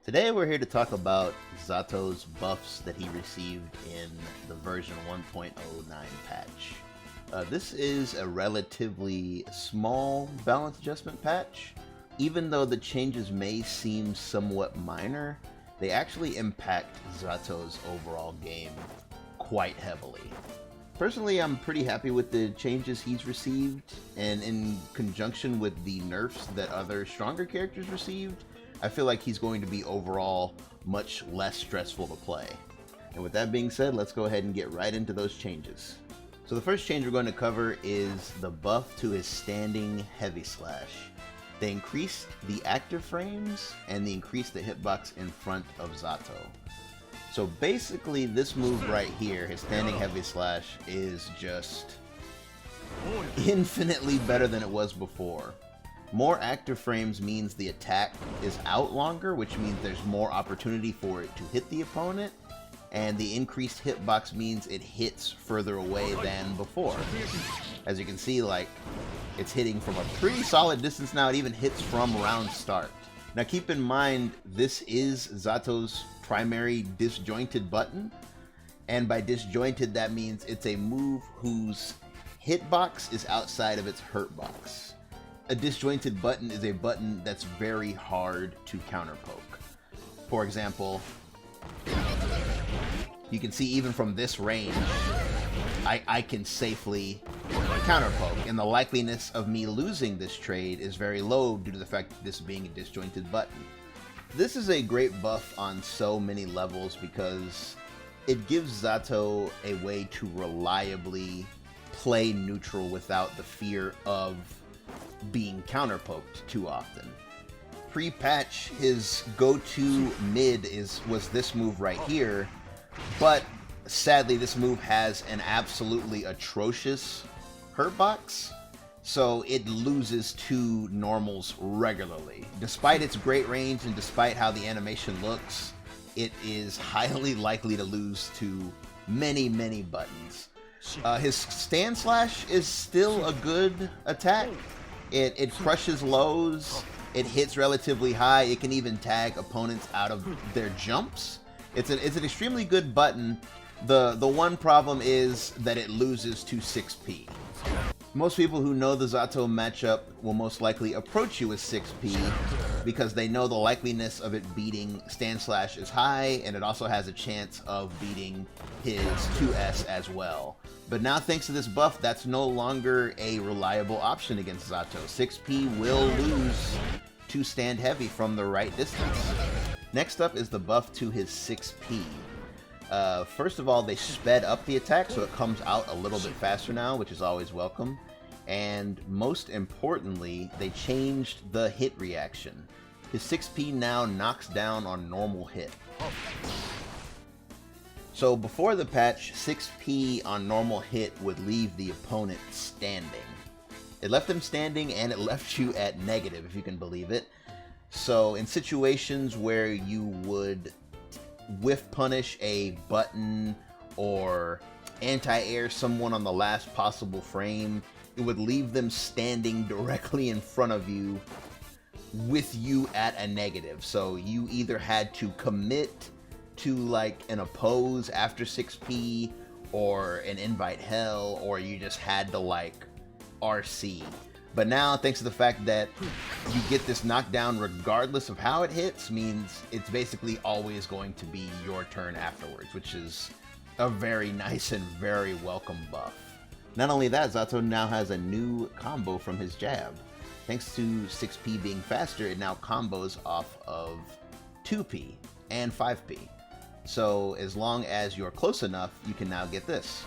Today we're here to talk about Zato's buffs that he received in the version 1.09 patch. This is a relatively small balance adjustment patch. Even though the changes may seem somewhat minor, they actually impact Zato's overall game quite heavily. Personally, I'm pretty happy with the changes he's received, and in conjunction with the nerfs that other stronger characters received, I feel like he's going to be overall much less stressful to play. And with that being said, let's go ahead and get right into those changes. So the first change we're going to cover is the buff to his standing heavy slash. They increased the active frames and they increased the hitbox in front of Zato. So basically this move right here, his standing heavy slash, is just infinitely better than it was before. More active frames means the attack is out longer, which means there's more opportunity for it to hit the opponent, and the increased hitbox means it hits further away than before. As you can see, like, it's hitting from a pretty solid distance now. It even hits from round start. Now keep in mind, this is Zato's primary disjointed button, and by disjointed that means it's a move whose hitbox is outside of its hurt box. A disjointed button is a button that's very hard to counterpoke. For example, you can see even from this range, I can safely counterpoke, and the likeliness of me losing this trade is very low due to the fact of this being a disjointed button. This is a great buff on so many levels because it gives Zato a way to reliably play neutral without the fear of being counterpoked too often. Pre-patch, his go-to mid was this move right here, but sadly this move has an absolutely atrocious hurt box, so it loses to normals regularly. Despite its great range and despite how the animation looks, it is highly likely to lose to many buttons. His stand slash is still a good attack. It crushes lows, it hits relatively high, it can even tag opponents out of their jumps. It's an extremely good button. The one problem is that it loses to 6p. Most people who know the Zato matchup will most likely approach you with 6p because they know the likeliness of it beating stand slash is high, and it also has a chance of beating his 2S as well. But now thanks to this buff, that's no longer a reliable option against Zato. 6p will lose to stand heavy from the right distance. Next up is the buff to his 6p. First of all, they sped up the attack so it comes out a little bit faster now, which is always welcome. And most importantly, they changed the hit reaction. His 6p now knocks down on normal hit. So before the patch, 6p on normal hit would leave the opponent standing. It left them standing and it left you at negative, if you can believe it. So in situations where you would whiff punish a button or anti-air someone on the last possible frame, it would leave them standing directly in front of you with you at a negative. So you either had to commit to like an oppose after 6p or an invite hell, or you just had to like RC. But now, thanks to the fact that you get this knockdown regardless of how it hits, means it's basically always going to be your turn afterwards, which is a very nice and very welcome buff. Not only that, Zato now has a new combo from his jab. Thanks to 6p being faster, it now combos off of 2p and 5p. So as long as you're close enough, you can now get this.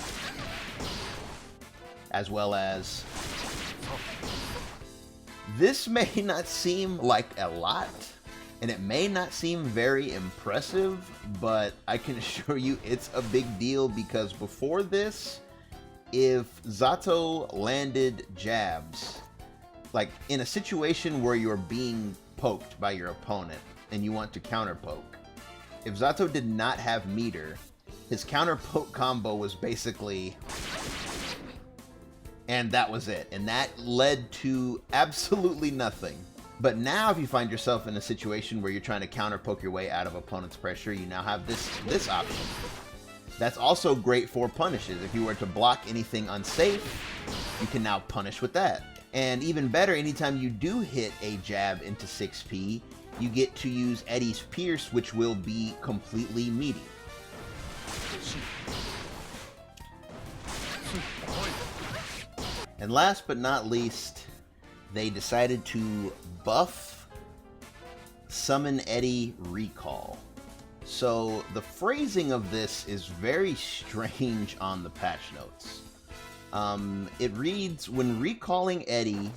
As well as... This may not seem like a lot, and it may not seem very impressive, but I can assure you it's a big deal because before this, if Zato landed jabs, like in a situation where you're being poked by your opponent and you want to counter poke, if Zato did not have meter, his counter poke combo was basically... and that was it. And that led to absolutely nothing. But now if you find yourself in a situation where you're trying to counter poke your way out of opponent's pressure, you now have this option. That's also great for punishes. If you were to block anything unsafe, you can now punish with that. And even better, anytime you do hit a jab into 6P, you get to use Eddie's Pierce, which will be completely meaty. And last but not least, they decided to buff Summon Eddie Recall. So the phrasing of this is very strange on the patch notes. It reads, when recalling Eddie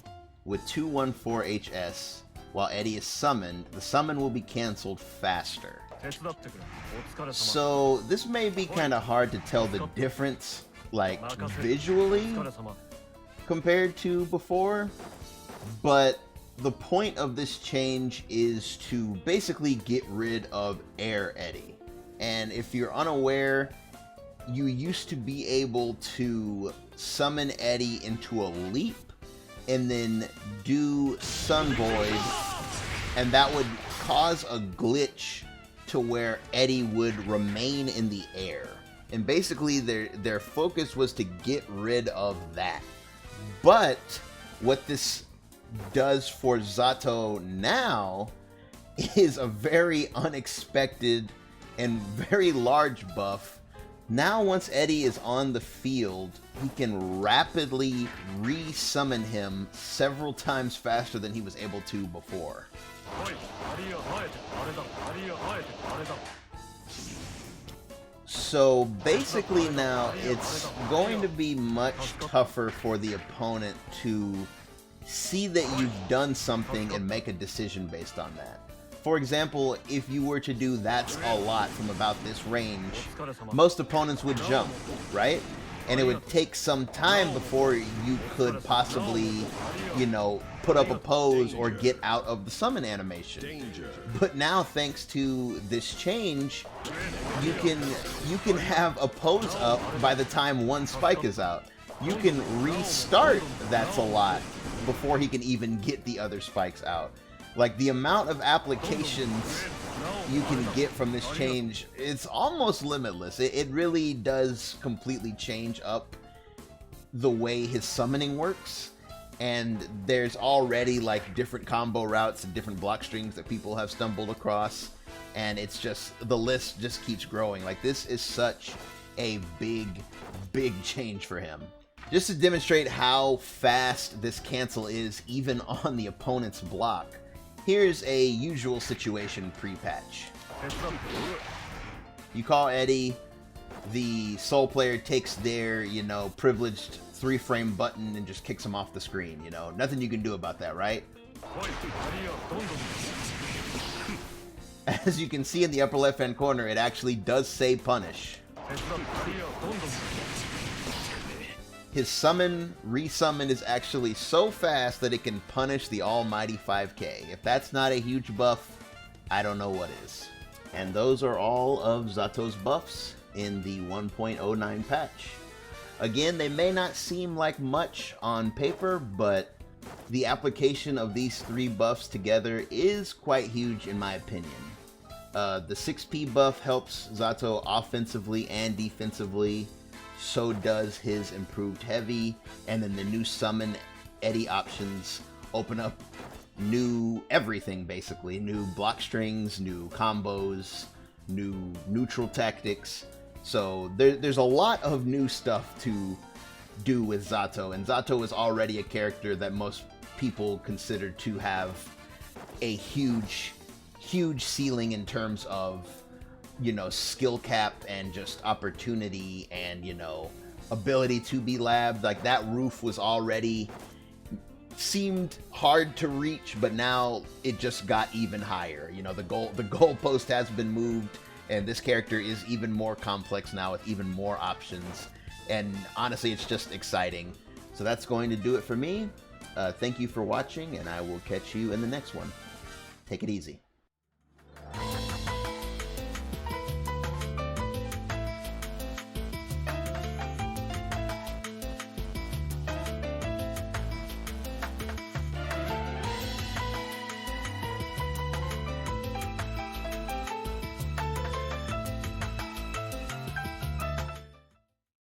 with 214HS while Eddie is summoned, the summon will be cancelled faster. So this may be kind of hard to tell the difference, like visually, compared to before, but the point of this change is to basically get rid of Air Eddie. And if you're unaware, you used to be able to summon Eddie into a leap and then do Sun Void, and that would cause a glitch to where Eddie would remain in the air. And basically their focus was to get rid of that. But what this does for Zato now is a very unexpected and very large buff. Now once Eddie is on the field, he can rapidly re-summon him several times faster than he was able to before. So basically now it's going to be much tougher for the opponent to see that you've done something and make a decision based on that. For example, if you were to do that's a lot from about this range, most opponents would jump, right? And it would take some time before you could possibly, you know, put up a pose or get out of the summon animation. But now, thanks to this change, you can have a pose up by the time one spike is out. You can restart that's a lot before he can even get the other spikes out. Like, the amount of applications you can get from this change, it's almost limitless. It really does completely change up the way his summoning works. And there's already like different combo routes and different block strings that people have stumbled across. And it's just, the list just keeps growing. Like, this is such a big change for him. Just to demonstrate how fast this cancel is even on the opponent's block, here's a usual situation pre-patch. You call Eddie, the Soul player takes their, you know, privileged 3-frame button and just kicks him off the screen, you know. Nothing you can do about that, right? As you can see in the upper left-hand corner, it actually does say punish. His summon, resummon is actually so fast that it can punish the almighty 5K. If that's not a huge buff, I don't know what is. And those are all of Zato's buffs in the 1.09 patch. Again, they may not seem like much on paper, but the application of these 3 buffs together is quite huge in my opinion. The 6P buff helps Zato offensively and defensively. So does his improved heavy, and then the new summon Eddie options open up new everything, basically. New block strings, new combos, new neutral tactics. So there's a lot of new stuff to do with Zato, and Zato is already a character that most people consider to have a huge ceiling in terms of, you know, skill cap and just opportunity and, you know, ability to be labbed. Like, that roof was already seemed hard to reach, but now it just got even higher. You know, the goalpost has been moved, and this character is even more complex now with even more options. And honestly, it's just exciting. So that's going to do it for me. Thank you for watching, and I will catch you in the next one. Take it easy.